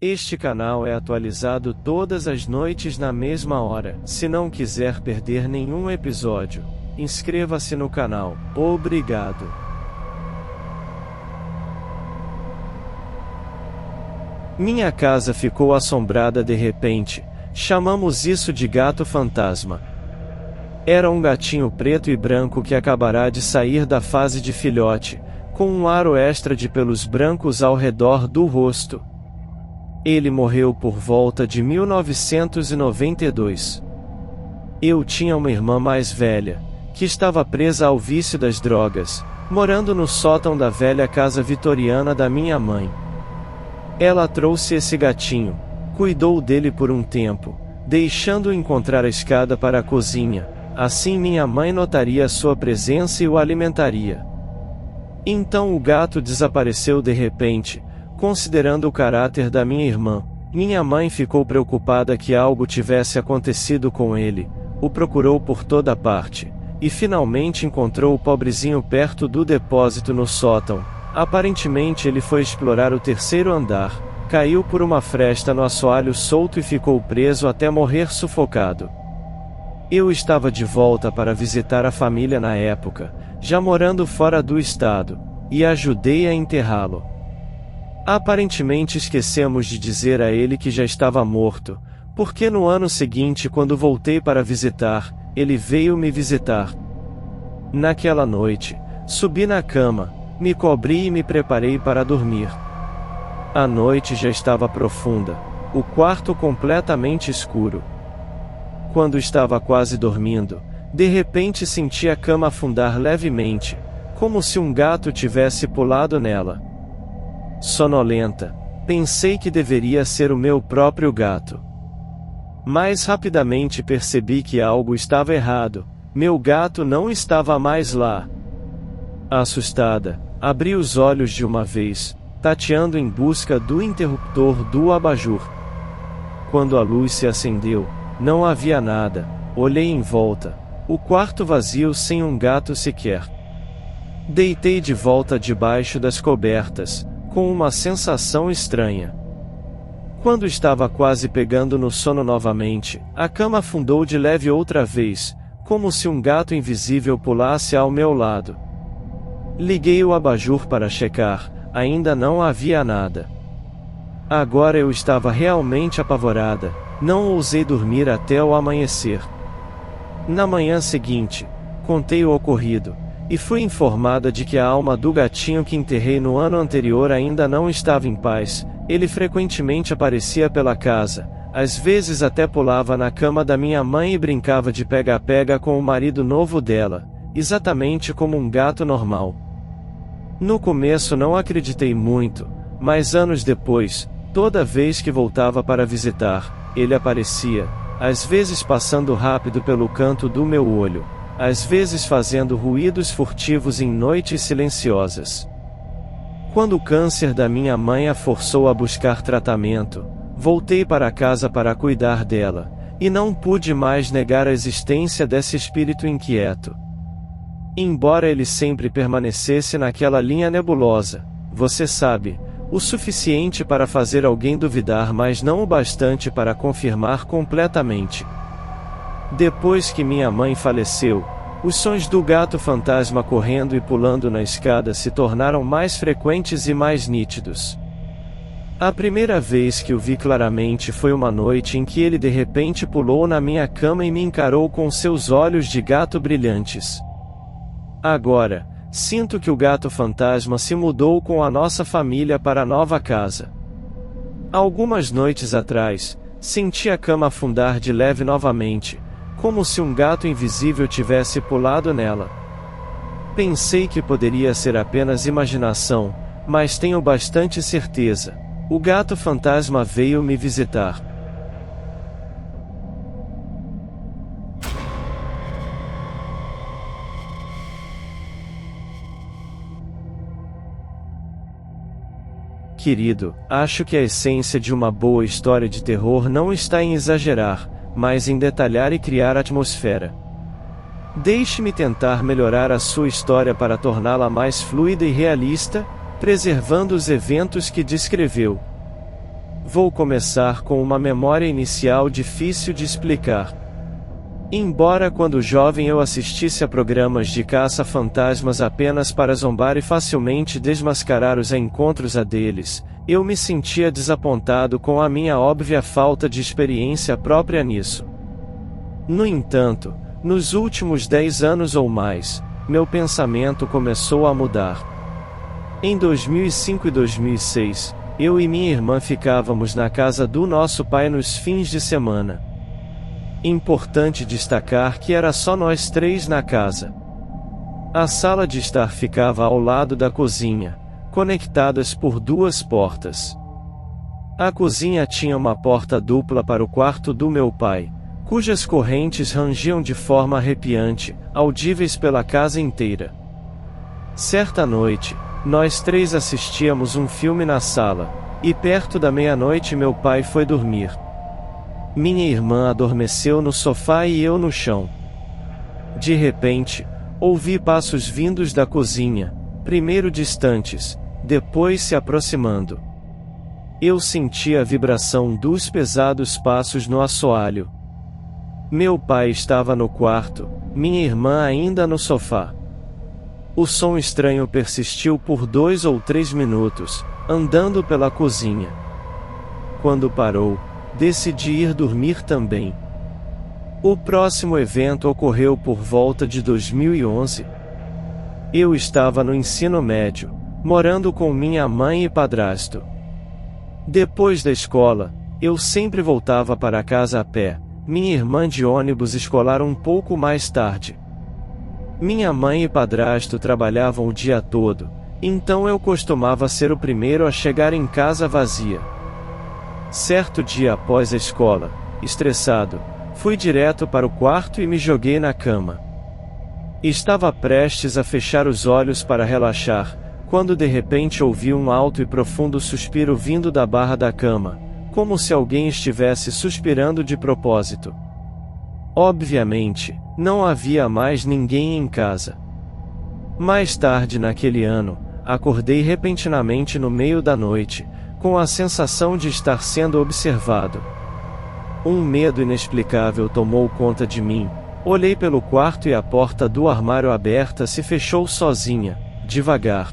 Este canal é atualizado todas as noites na mesma hora. Se não quiser perder nenhum episódio, inscreva-se no canal. Obrigado. Minha casa ficou assombrada de repente. Chamamos isso de gato fantasma. Era um gatinho preto e branco que acabará de sair da fase de filhote, com um aro extra de pelos brancos ao redor do rosto. Ele morreu por volta de 1992. Eu tinha uma irmã mais velha, que estava presa ao vício das drogas, morando no sótão da velha casa vitoriana da minha mãe. Ela trouxe esse gatinho, cuidou dele por um tempo, deixando-o encontrar a escada para a cozinha, assim minha mãe notaria sua presença e o alimentaria. Então o gato desapareceu de repente. Considerando o caráter da minha irmã, minha mãe ficou preocupada que algo tivesse acontecido com ele, o procurou por toda parte, e finalmente encontrou o pobrezinho perto do depósito no sótão. Aparentemente ele foi explorar o terceiro andar, caiu por uma fresta no assoalho solto e ficou preso até morrer sufocado. Eu estava de volta para visitar a família na época, já morando fora do estado, e ajudei a enterrá-lo. Aparentemente esquecemos de dizer a ele que já estava morto, porque no ano seguinte, quando voltei para visitar, ele veio me visitar. Naquela noite, subi na cama, me cobri e me preparei para dormir. A noite já estava profunda, o quarto completamente escuro. Quando estava quase dormindo, de repente senti a cama afundar levemente, como se um gato tivesse pulado nela. Sonolenta, pensei que deveria ser o meu próprio gato. Mas rapidamente percebi que algo estava errado, meu gato não estava mais lá. Assustada, abri os olhos de uma vez, tateando em busca do interruptor do abajur. Quando a luz se acendeu, não havia nada, olhei em volta, o quarto vazio sem um gato sequer. Deitei de volta debaixo das cobertas, com uma sensação estranha. Quando estava quase pegando no sono novamente, a cama afundou de leve outra vez, como se um gato invisível pulasse ao meu lado. Liguei o abajur para checar, ainda não havia nada. Agora eu estava realmente apavorada, não ousei dormir até o amanhecer. Na manhã seguinte, contei o ocorrido, e fui informada de que a alma do gatinho que enterrei no ano anterior ainda não estava em paz. Ele frequentemente aparecia pela casa, às vezes até pulava na cama da minha mãe e brincava de pega-pega com o marido novo dela, exatamente como um gato normal. No começo não acreditei muito, mas anos depois, toda vez que voltava para visitar, ele aparecia, às vezes passando rápido pelo canto do meu olho, às vezes fazendo ruídos furtivos em noites silenciosas. Quando o câncer da minha mãe a forçou a buscar tratamento, voltei para casa para cuidar dela, e não pude mais negar a existência desse espírito inquieto. Embora ele sempre permanecesse naquela linha nebulosa, você sabe, o suficiente para fazer alguém duvidar, mas não o bastante para confirmar completamente. Depois que minha mãe faleceu, os sons do gato fantasma correndo e pulando na escada se tornaram mais frequentes e mais nítidos. A primeira vez que o vi claramente foi uma noite em que ele de repente pulou na minha cama e me encarou com seus olhos de gato brilhantes. Agora, sinto que o gato fantasma se mudou com a nossa família para a nova casa. Algumas noites atrás, senti a cama afundar de leve novamente, como se um gato invisível tivesse pulado nela. Pensei que poderia ser apenas imaginação, mas tenho bastante certeza. O gato fantasma veio me visitar. Querido, acho que a essência de uma boa história de terror não está em exagerar, mas em detalhar e criar atmosfera. Deixe-me tentar melhorar a sua história para torná-la mais fluida e realista, preservando os eventos que descreveu. Vou começar com uma memória inicial difícil de explicar. Embora quando jovem eu assistisse a programas de caça-fantasmas apenas para zombar e facilmente desmascarar os encontros a deles, eu me sentia desapontado com a minha óbvia falta de experiência própria nisso. No entanto, nos últimos 10 anos ou mais, meu pensamento começou a mudar. Em 2005 e 2006, eu e minha irmã ficávamos na casa do nosso pai nos fins de semana. Importante destacar que era só nós três na casa. A sala de estar ficava ao lado da cozinha, conectadas por 2 portas. A cozinha tinha uma porta dupla para o quarto do meu pai, cujas correntes rangiam de forma arrepiante, audíveis pela casa inteira. Certa noite, nós 3 assistíamos um filme na sala, e perto da meia-noite meu pai foi dormir. Minha irmã adormeceu no sofá e eu no chão. De repente, ouvi passos vindos da cozinha, primeiro distantes, depois se aproximando. Eu senti a vibração dos pesados passos no assoalho. Meu pai estava no quarto, minha irmã ainda no sofá. O som estranho persistiu por 2 ou 3 minutos, andando pela cozinha. Quando parou, decidi ir dormir também. O próximo evento ocorreu por volta de 2011. Eu estava no ensino médio, morando com minha mãe e padrasto. Depois da escola, eu sempre voltava para casa a pé, minha irmã de ônibus escolar um pouco mais tarde. Minha mãe e padrasto trabalhavam o dia todo, então eu costumava ser o primeiro a chegar em casa vazia. Certo dia após a escola, estressado, fui direto para o quarto e me joguei na cama. Estava prestes a fechar os olhos para relaxar, quando de repente ouvi um alto e profundo suspiro vindo da barra da cama, como se alguém estivesse suspirando de propósito. Obviamente, não havia mais ninguém em casa. Mais tarde naquele ano, acordei repentinamente no meio da noite, com a sensação de estar sendo observado. Um medo inexplicável tomou conta de mim. Olhei pelo quarto e a porta do armário aberta se fechou sozinha, devagar.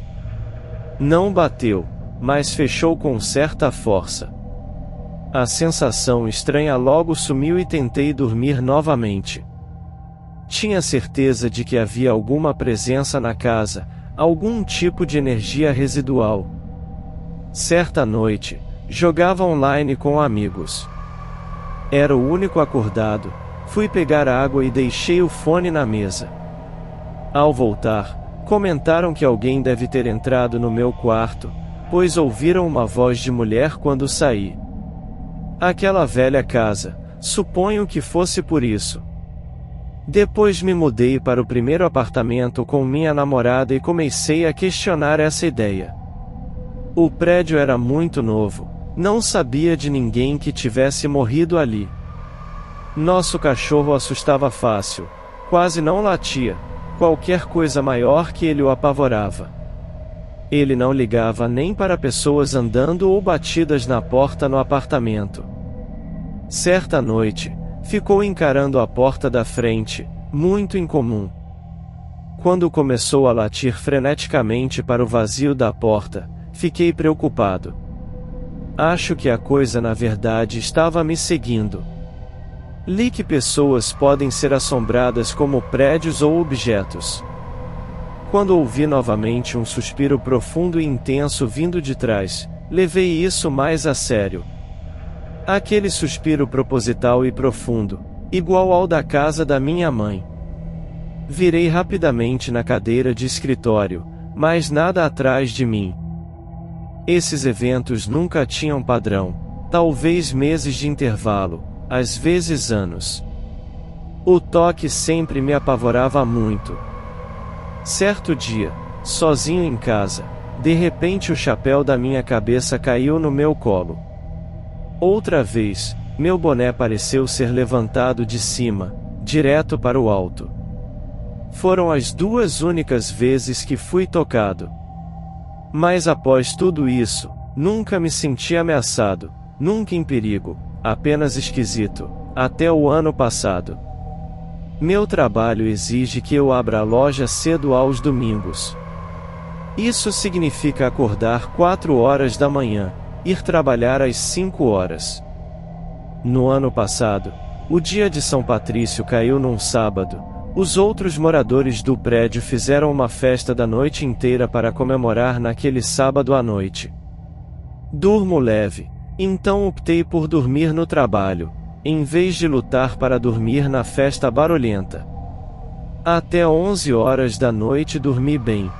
Não bateu, mas fechou com certa força. A sensação estranha logo sumiu e tentei dormir novamente. Tinha certeza de que havia alguma presença na casa, algum tipo de energia residual. Certa noite, jogava online com amigos. Era o único acordado, fui pegar água e deixei o fone na mesa. Ao voltar, comentaram que alguém deve ter entrado no meu quarto, pois ouviram uma voz de mulher quando saí. Aquela velha casa, suponho que fosse por isso. Depois me mudei para o primeiro apartamento com minha namorada e comecei a questionar essa ideia. O prédio era muito novo, não sabia de ninguém que tivesse morrido ali. Nosso cachorro assustava fácil, quase não latia, qualquer coisa maior que ele o apavorava. Ele não ligava nem para pessoas andando ou batidas na porta no apartamento. Certa noite, ficou encarando a porta da frente, muito incomum. Quando começou a latir freneticamente para o vazio da porta, fiquei preocupado. Acho que a coisa na verdade estava me seguindo. Li que pessoas podem ser assombradas como prédios ou objetos. Quando ouvi novamente um suspiro profundo e intenso vindo de trás, levei isso mais a sério. Aquele suspiro proposital e profundo, igual ao da casa da minha mãe. Virei rapidamente na cadeira de escritório, mas nada atrás de mim. Esses eventos nunca tinham padrão, talvez meses de intervalo, às vezes anos. O toque sempre me apavorava muito. Certo dia, sozinho em casa, de repente o chapéu da minha cabeça caiu no meu colo. Outra vez, meu boné pareceu ser levantado de cima, direto para o alto. Foram as 2 únicas vezes que fui tocado. Mas após tudo isso, nunca me senti ameaçado, nunca em perigo, apenas esquisito, até o ano passado. Meu trabalho exige que eu abra a loja cedo aos domingos. Isso significa acordar 4 horas da manhã, ir trabalhar às 5 horas. No ano passado, o dia de São Patrício caiu num sábado. Os outros moradores do prédio fizeram uma festa da noite inteira para comemorar naquele sábado à noite. Durmo leve, então optei por dormir no trabalho, em vez de lutar para dormir na festa barulhenta. Até 11 horas da noite dormi bem.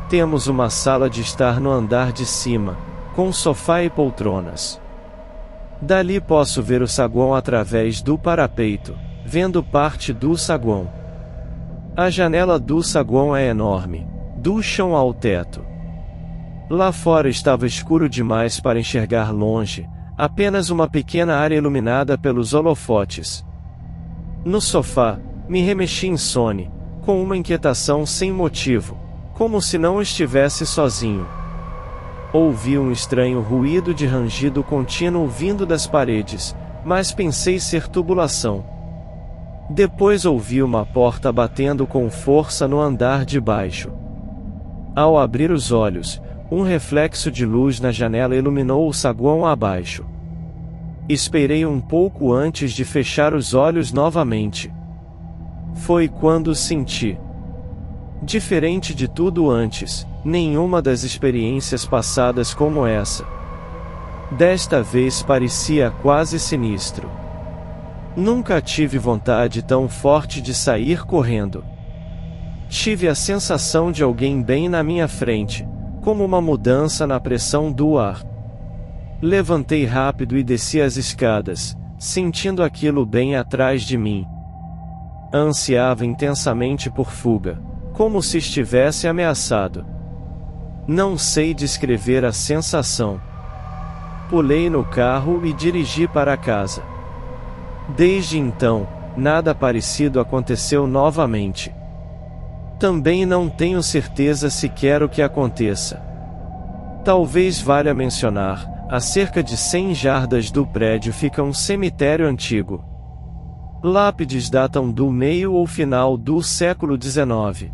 Temos uma sala de estar no andar de cima, com sofá e poltronas. Dali posso ver o saguão através do parapeito, vendo parte do saguão. A janela do saguão é enorme, do chão ao teto. Lá fora estava escuro demais para enxergar longe, apenas uma pequena área iluminada pelos holofotes. No sofá, me remexi insone, com uma inquietação sem motivo, como se não estivesse sozinho. Ouvi um estranho ruído de rangido contínuo vindo das paredes, mas pensei ser tubulação. Depois ouvi uma porta batendo com força no andar de baixo. Ao abrir os olhos, um reflexo de luz na janela iluminou o saguão abaixo. Esperei um pouco antes de fechar os olhos novamente. Foi quando senti. Diferente de tudo antes, nenhuma das experiências passadas como essa. Desta vez parecia quase sinistro. Nunca tive vontade tão forte de sair correndo. Tive a sensação de alguém bem na minha frente, como uma mudança na pressão do ar. Levantei rápido e desci as escadas, sentindo aquilo bem atrás de mim. Ansiava intensamente por fuga, como se estivesse ameaçado. Não sei descrever a sensação. Pulei no carro e dirigi para casa. Desde então, nada parecido aconteceu novamente. Também não tenho certeza se quero que aconteça. Talvez valha mencionar, a cerca de 100 jardas do prédio fica um cemitério antigo. Lápides datam do meio ou final do século XIX.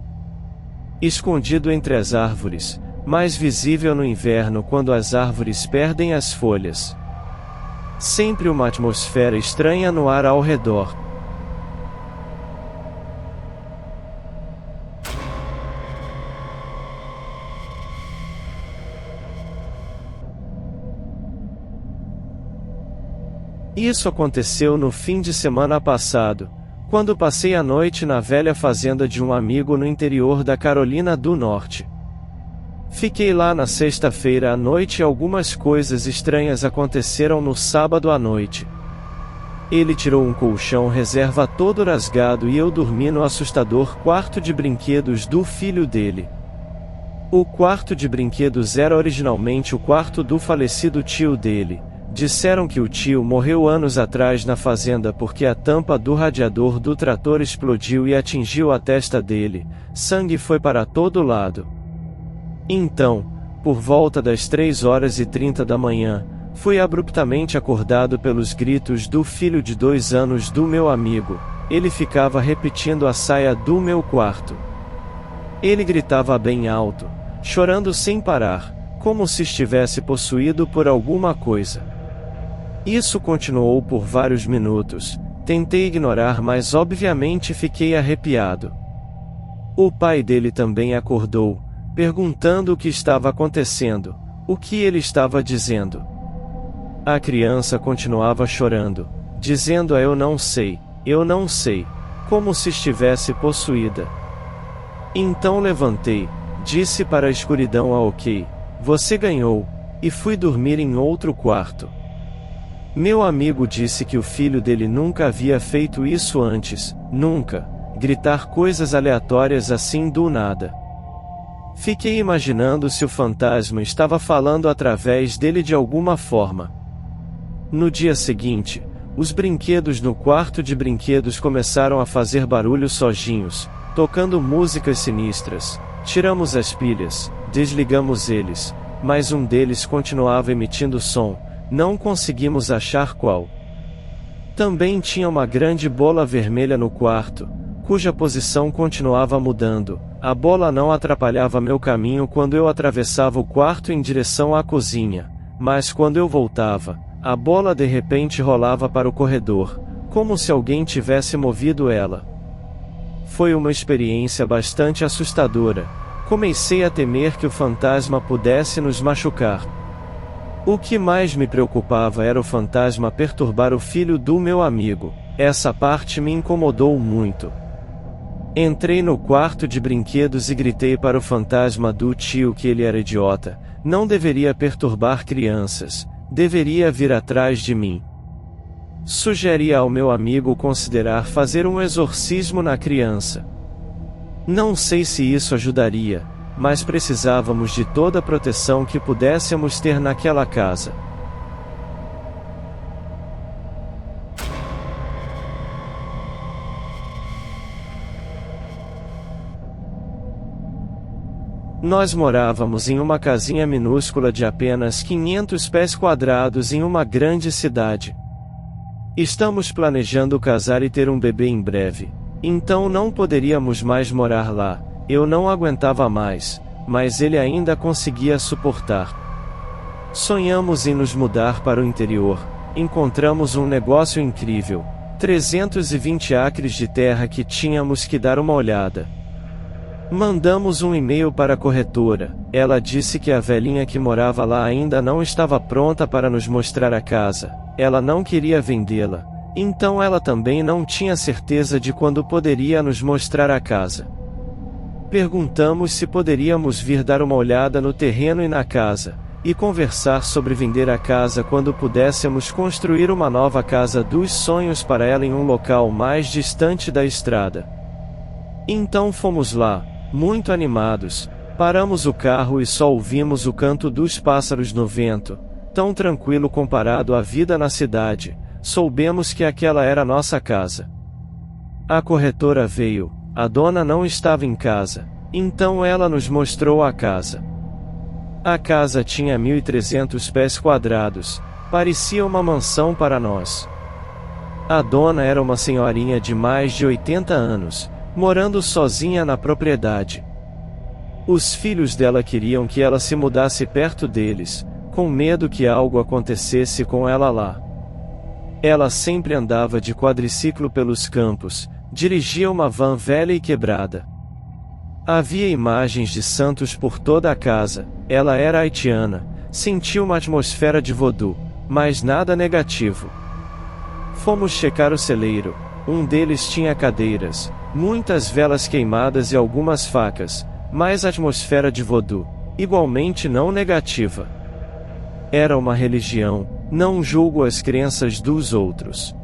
Escondido entre as árvores, mais visível no inverno quando as árvores perdem as folhas. Sempre uma atmosfera estranha no ar ao redor. Isso aconteceu no fim de semana passado, quando passei a noite na velha fazenda de um amigo no interior da Carolina do Norte. Fiquei lá na sexta-feira à noite e algumas coisas estranhas aconteceram no sábado à noite. Ele tirou um colchão reserva todo rasgado e eu dormi no assustador quarto de brinquedos do filho dele. O quarto de brinquedos era originalmente o quarto do falecido tio dele. Disseram que o tio morreu anos atrás na fazenda porque a tampa do radiador do trator explodiu e atingiu a testa dele, sangue foi para todo lado. Então, por volta das 3h30 da manhã, fui abruptamente acordado pelos gritos do filho de 2 anos do meu amigo. Ele ficava repetindo a saia do meu quarto. Ele gritava bem alto, chorando sem parar, como se estivesse possuído por alguma coisa. Isso continuou por vários minutos. Tentei ignorar, mas obviamente fiquei arrepiado. O pai dele também acordou, perguntando o que estava acontecendo, o que ele estava dizendo. A criança continuava chorando, dizendo eu não sei, como se estivesse possuída. Então levantei, disse para a escuridão ok, você ganhou, e fui dormir em outro quarto. Meu amigo disse que o filho dele nunca havia feito isso antes, nunca, gritar coisas aleatórias assim do nada. Fiquei imaginando se o fantasma estava falando através dele de alguma forma. No dia seguinte, os brinquedos no quarto de brinquedos começaram a fazer barulhos sozinhos, tocando músicas sinistras. Tiramos as pilhas, desligamos eles, mas um deles continuava emitindo som, não conseguimos achar qual. Também tinha uma grande bola vermelha no quarto, cuja posição continuava mudando. A bola não atrapalhava meu caminho quando eu atravessava o quarto em direção à cozinha, mas quando eu voltava, a bola de repente rolava para o corredor, como se alguém tivesse movido ela. Foi uma experiência bastante assustadora. Comecei a temer que o fantasma pudesse nos machucar. O que mais me preocupava era o fantasma perturbar o filho do meu amigo. Essa parte me incomodou muito. Entrei no quarto de brinquedos e gritei para o fantasma do tio que ele era idiota, não deveria perturbar crianças, deveria vir atrás de mim. Sugeri ao meu amigo considerar fazer um exorcismo na criança. Não sei se isso ajudaria, mas precisávamos de toda a proteção que pudéssemos ter naquela casa. Nós morávamos em uma casinha minúscula de apenas 500 pés quadrados em uma grande cidade. Estamos planejando casar e ter um bebê em breve, então não poderíamos mais morar lá. Eu não aguentava mais, mas ele ainda conseguia suportar. Sonhamos em nos mudar para o interior. Encontramos um negócio incrível, 320 acres de terra que tínhamos que dar uma olhada. Mandamos um e-mail para a corretora. Ela disse que a velhinha que morava lá ainda não estava pronta para nos mostrar a casa. Ela não queria vendê-la, então ela também não tinha certeza de quando poderia nos mostrar a casa. Perguntamos se poderíamos vir dar uma olhada no terreno e na casa, e conversar sobre vender a casa quando pudéssemos construir uma nova casa dos sonhos para ela em um local mais distante da estrada. Então fomos lá, muito animados, paramos o carro e só ouvimos o canto dos pássaros no vento, tão tranquilo comparado à vida na cidade. Soubemos que aquela era nossa casa. A corretora veio, a dona não estava em casa, então ela nos mostrou a casa. A casa tinha 1.300 pés quadrados, parecia uma mansão para nós. A dona era uma senhorinha de mais de 80 anos, morando sozinha na propriedade. Os filhos dela queriam que ela se mudasse perto deles, com medo que algo acontecesse com ela lá. Ela sempre andava de quadriciclo pelos campos, dirigia uma van velha e quebrada. Havia imagens de santos por toda a casa. Ela era haitiana, sentiu uma atmosfera de voodoo, mas nada negativo. Fomos checar o celeiro. Um deles tinha cadeiras, muitas velas queimadas e algumas facas, mas atmosfera de voodoo, igualmente não negativa. Era uma religião, não julgo as crenças dos outros.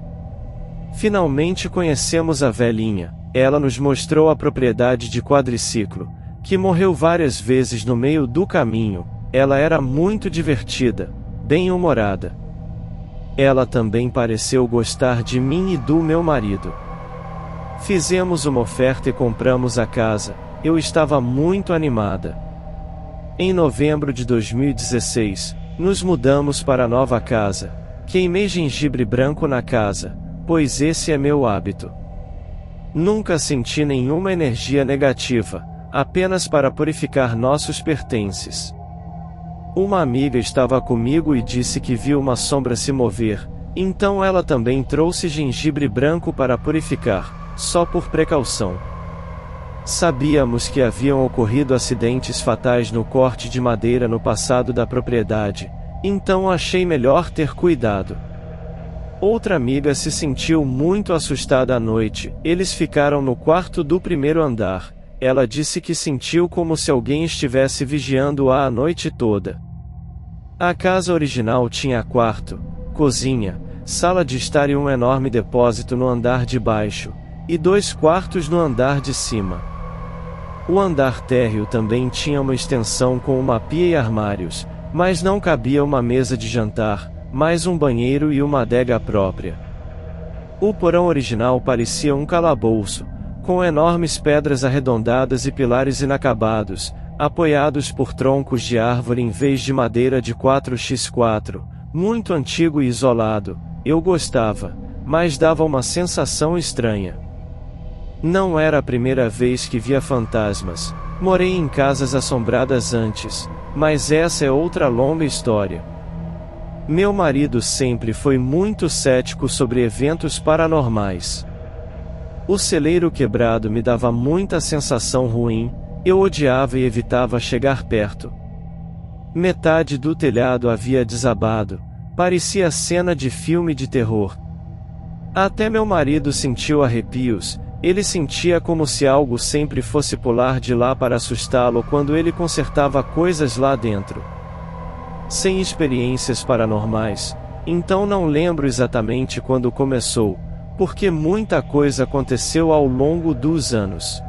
Finalmente conhecemos a velhinha. Ela nos mostrou a propriedade de quadriciclo, que morreu várias vezes no meio do caminho. Ela era muito divertida, bem-humorada. Ela também pareceu gostar de mim e do meu marido. Fizemos uma oferta e compramos a casa. Eu estava muito animada. Em novembro de 2016, nos mudamos para a nova casa. Queimei gengibre branco na casa, pois esse é meu hábito. Nunca senti nenhuma energia negativa, apenas para purificar nossos pertences. Uma amiga estava comigo e disse que viu uma sombra se mover, então ela também trouxe gengibre branco para purificar, só por precaução. Sabíamos que haviam ocorrido acidentes fatais no corte de madeira no passado da propriedade, então achei melhor ter cuidado. Outra amiga se sentiu muito assustada à noite. Eles ficaram no quarto do primeiro andar. Ela disse que sentiu como se alguém estivesse vigiando-a a noite toda. A casa original tinha quarto, cozinha, sala de estar e um enorme depósito no andar de baixo, e 2 quartos no andar de cima. O andar térreo também tinha uma extensão com uma pia e armários, mas não cabia uma mesa de jantar, mais um banheiro e uma adega própria. O porão original parecia um calabouço, com enormes pedras arredondadas e pilares inacabados, apoiados por troncos de árvore em vez de madeira de 4x4, muito antigo e isolado. Eu gostava, mas dava uma sensação estranha. Não era a primeira vez que via fantasmas. Morei em casas assombradas antes, mas essa é outra longa história. Meu marido sempre foi muito cético sobre eventos paranormais. O celeiro quebrado me dava muita sensação ruim, eu odiava e evitava chegar perto. Metade do telhado havia desabado, parecia cena de filme de terror. Até meu marido sentiu arrepios, ele sentia como se algo sempre fosse pular de lá para assustá-lo quando ele consertava coisas lá dentro. Sem experiências paranormais, então não lembro exatamente quando começou, porque muita coisa aconteceu ao longo dos anos.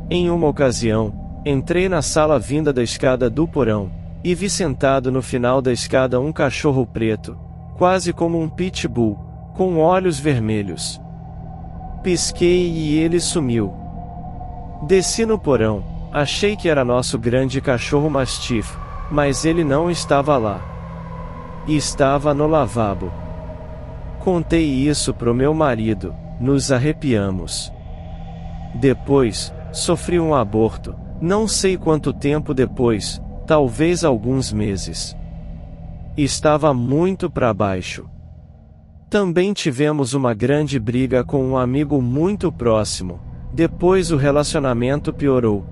Em uma ocasião, entrei na sala vinda da escada do porão, e vi sentado no final da escada um cachorro preto, quase como um pitbull, com olhos vermelhos. Pisquei e ele sumiu. Desci no porão, achei que era nosso grande cachorro mastiff, mas ele não estava lá. Estava no lavabo. Contei isso pro meu marido, nos arrepiamos. Depois, sofri um aborto, não sei quanto tempo depois, talvez alguns meses. Estava muito para baixo. Também tivemos uma grande briga com um amigo muito próximo, depois o relacionamento piorou.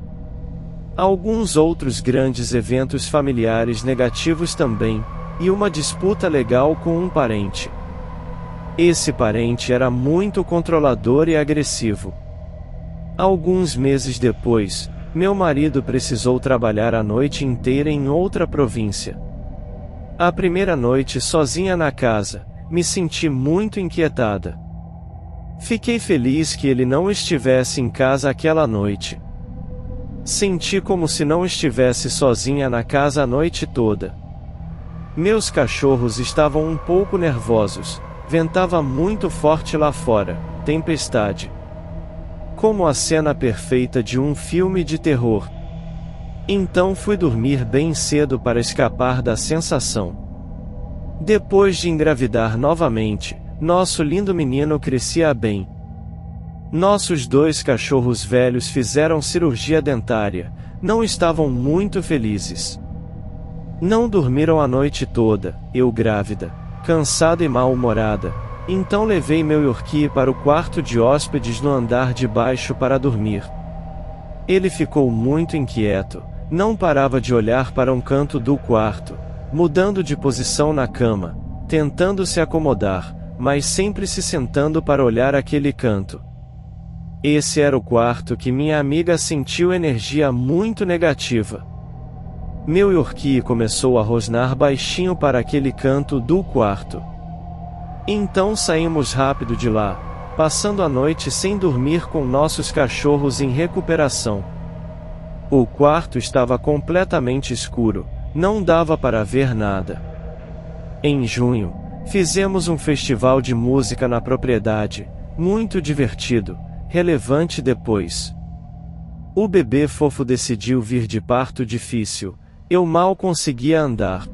Alguns outros grandes eventos familiares negativos também, e uma disputa legal com um parente. Esse parente era muito controlador e agressivo. Alguns meses depois, meu marido precisou trabalhar a noite inteira em outra província. A primeira noite sozinha na casa, me senti muito inquietada. Fiquei feliz que ele não estivesse em casa aquela noite. Senti como se não estivesse sozinha na casa a noite toda. Meus cachorros estavam um pouco nervosos, ventava muito forte lá fora, tempestade. Como a cena perfeita de um filme de terror. Então fui dormir bem cedo para escapar da sensação. Depois de engravidar novamente, nosso lindo menino crescia bem. Nossos 2 cachorros velhos fizeram cirurgia dentária, não estavam muito felizes. Não dormiram a noite toda, eu grávida, cansada e mal-humorada. Então levei meu Yorkie para o quarto de hóspedes no andar de baixo para dormir. Ele ficou muito inquieto, não parava de olhar para um canto do quarto, mudando de posição na cama, tentando se acomodar, mas sempre se sentando para olhar aquele canto. Esse era o quarto que minha amiga sentiu energia muito negativa. Meu Yorkie começou a rosnar baixinho para aquele canto do quarto. Então saímos rápido de lá, passando a noite sem dormir com nossos cachorros em recuperação. O quarto estava completamente escuro, não dava para ver nada. Em junho, fizemos um festival de música na propriedade, muito divertido, relevante depois. O bebê fofo decidiu vir de parto difícil, eu mal conseguia andar.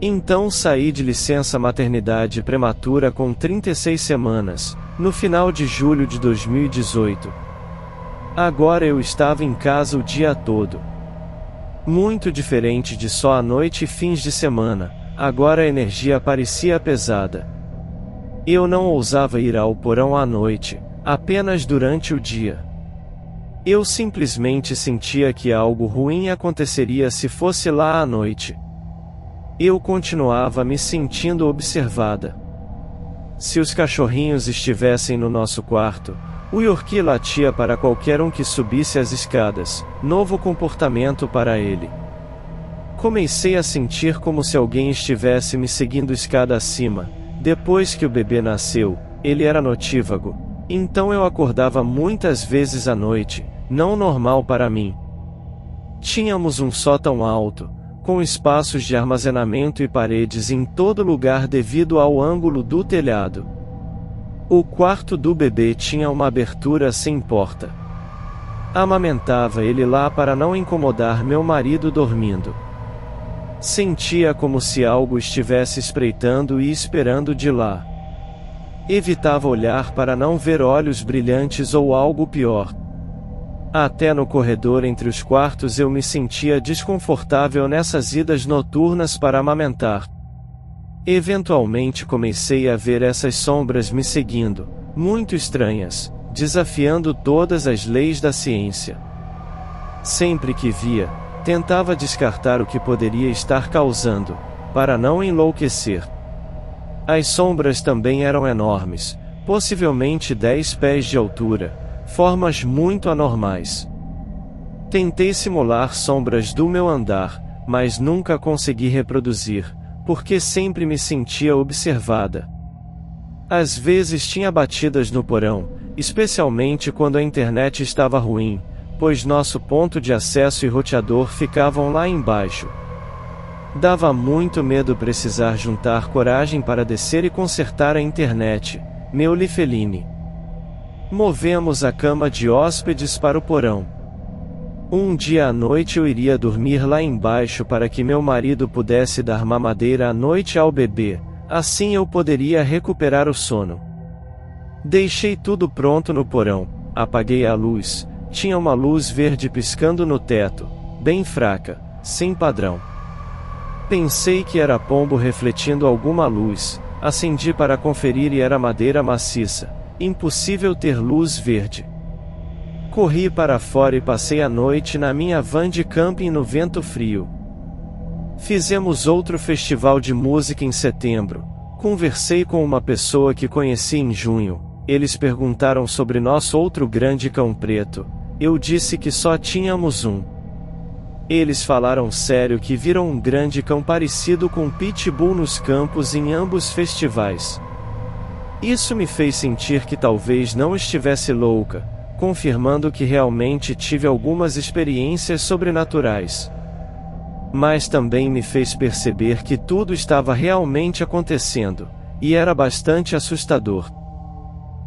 Então saí de licença maternidade prematura com 36 semanas, no final de julho de 2018. Agora eu estava em casa o dia todo. Muito diferente de só à noite e fins de semana, agora a energia parecia pesada. Eu não ousava ir ao porão à noite, apenas durante o dia. Eu simplesmente sentia que algo ruim aconteceria se fosse lá à noite. Eu continuava me sentindo observada. Se os cachorrinhos estivessem no nosso quarto, o Yorkie latia para qualquer um que subisse as escadas, novo comportamento para ele. Comecei a sentir como se alguém estivesse me seguindo escada acima. Depois que o bebê nasceu, ele era notívago, então eu acordava muitas vezes à noite, não normal para mim. Tínhamos um sótão alto, com espaços de armazenamento e paredes em todo lugar devido ao ângulo do telhado. O quarto do bebê tinha uma abertura sem porta. Amamentava ele lá para não incomodar meu marido dormindo. Sentia como se algo estivesse espreitando e esperando de lá. Evitava olhar para não ver olhos brilhantes ou algo pior. Até no corredor entre os quartos eu me sentia desconfortável nessas idas noturnas para amamentar. Eventualmente comecei a ver essas sombras me seguindo, muito estranhas, desafiando todas as leis da ciência. Sempre que via, tentava descartar o que poderia estar causando, para não enlouquecer. As sombras também eram enormes, possivelmente 10 pés de altura, formas muito anormais. Tentei simular sombras do meu andar, mas nunca consegui reproduzir, porque sempre me sentia observada. Às vezes tinha batidas no porão, especialmente quando a internet estava ruim, pois nosso ponto de acesso e roteador ficavam lá embaixo. Dava muito medo precisar juntar coragem para descer e consertar a internet, meu Lifeline. Movemos a cama de hóspedes para o porão. Um dia à noite eu iria dormir lá embaixo para que meu marido pudesse dar mamadeira à noite ao bebê, assim eu poderia recuperar o sono. Deixei tudo pronto no porão, apaguei a luz, tinha uma luz verde piscando no teto, bem fraca, sem padrão. Pensei que era pombo refletindo alguma luz, acendi para conferir e era madeira maciça, impossível ter luz verde. Corri para fora e passei a noite na minha van de camping no vento frio. Fizemos outro festival de música em setembro. Conversei com uma pessoa que conheci em junho. Eles perguntaram sobre nosso outro grande cão preto. Eu disse que só tínhamos um. Eles falaram sério que viram um grande cão parecido com Pitbull nos campos em ambos festivais. Isso me fez sentir que talvez não estivesse louca, confirmando que realmente tive algumas experiências sobrenaturais. Mas também me fez perceber que tudo estava realmente acontecendo, e era bastante assustador.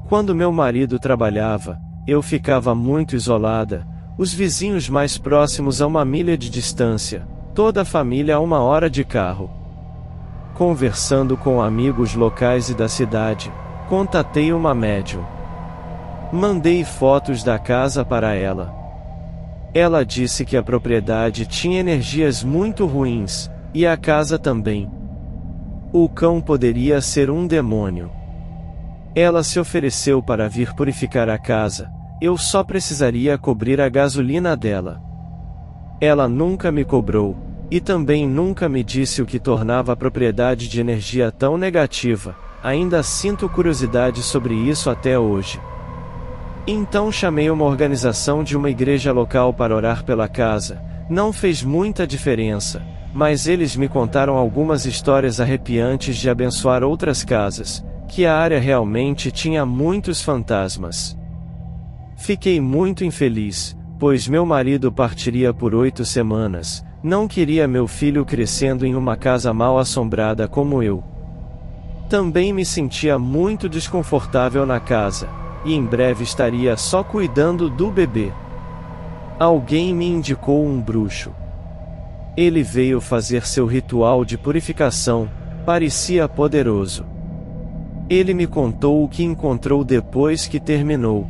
Quando meu marido trabalhava, eu ficava muito isolada, os vizinhos mais próximos a 1 milha de distância, toda a família a 1 hora de carro. Conversando com amigos locais e da cidade, contatei uma médium. Mandei fotos da casa para ela. Ela disse que a propriedade tinha energias muito ruins, e a casa também. O cão poderia ser um demônio. Ela se ofereceu para vir purificar a casa, eu só precisaria cobrir a gasolina dela. Ela nunca me cobrou, e também nunca me disse o que tornava a propriedade de energia tão negativa, ainda sinto curiosidade sobre isso até hoje. Então chamei uma organização de uma igreja local para orar pela casa, não fez muita diferença, mas eles me contaram algumas histórias arrepiantes de abençoar outras casas, que a área realmente tinha muitos fantasmas. Fiquei muito infeliz, pois meu marido partiria por 8 semanas, não queria meu filho crescendo em uma casa mal assombrada como eu. Também me sentia muito desconfortável na casa, e em breve estaria só cuidando do bebê. Alguém me indicou um bruxo. Ele veio fazer seu ritual de purificação, parecia poderoso. Ele me contou o que encontrou depois que terminou.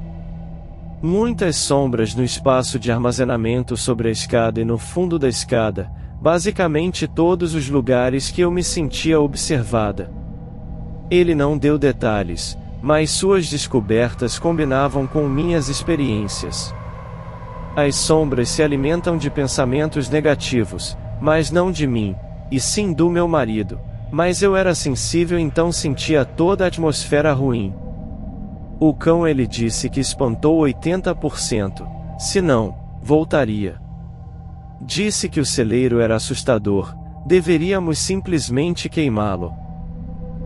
Muitas sombras no espaço de armazenamento sobre a escada e no fundo da escada, basicamente todos os lugares que eu me sentia observada. Ele não deu detalhes, mas suas descobertas combinavam com minhas experiências. As sombras se alimentam de pensamentos negativos, mas não de mim, e sim do meu marido, mas eu era sensível então sentia toda a atmosfera ruim. O cão ele disse que espantou 80%, se não, voltaria. Disse que o celeiro era assustador, deveríamos simplesmente queimá-lo.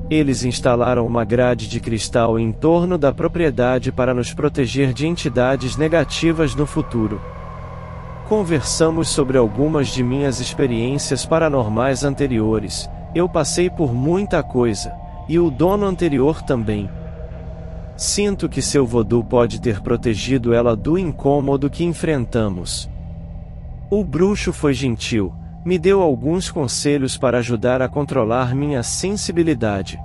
Eles instalaram uma grade de cristal em torno da propriedade para nos proteger de entidades negativas no futuro. Conversamos sobre algumas de minhas experiências paranormais anteriores, eu passei por muita coisa, e o dono anterior também. Sinto que seu voodoo pode ter protegido ela do incômodo que enfrentamos. O bruxo foi gentil, Me deu alguns conselhos para ajudar a controlar minha sensibilidade.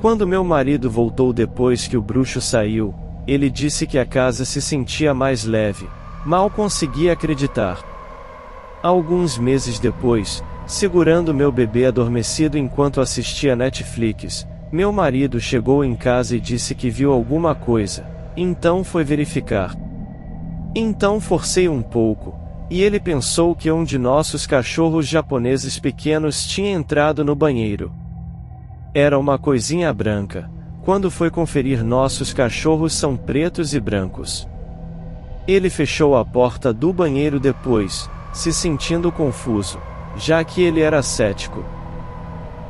Quando meu marido voltou depois que o bruxo saiu, ele disse que a casa se sentia mais leve. Mal conseguia acreditar. Alguns meses depois, segurando meu bebê adormecido enquanto assistia Netflix, meu marido chegou em casa e disse que viu alguma coisa. Então foi verificar. Então forcei um pouco, e ele pensou que um de nossos cachorros japoneses pequenos tinha entrado no banheiro. Era uma coisinha branca. Quando foi conferir, nossos cachorros são pretos e brancos. Ele fechou a porta do banheiro depois, se sentindo confuso, já que ele era cético.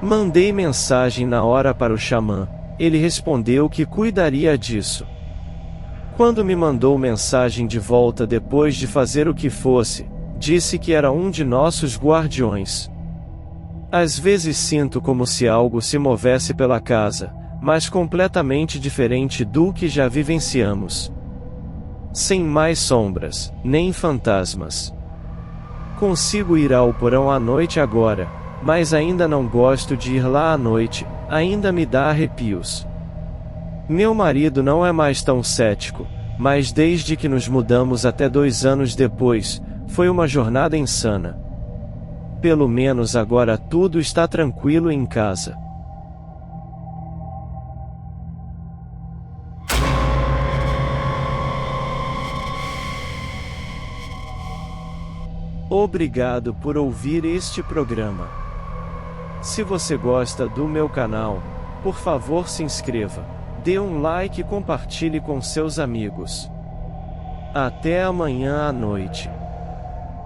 Mandei mensagem na hora para o xamã. Ele respondeu que cuidaria disso. Quando me mandou mensagem de volta depois de fazer o que fosse, disse que era um de nossos guardiões. Às vezes sinto como se algo se movesse pela casa, mas completamente diferente do que já vivenciamos. Sem mais sombras, nem fantasmas. Consigo ir ao porão à noite agora, mas ainda não gosto de ir lá à noite, ainda me dá arrepios. Meu marido não é mais tão cético, mas desde que nos mudamos até 2 anos depois, foi uma jornada insana. Pelo menos agora tudo está tranquilo em casa. Obrigado por ouvir este programa. Se você gosta do meu canal, por favor se inscreva, dê um like e compartilhe com seus amigos. Até amanhã à noite.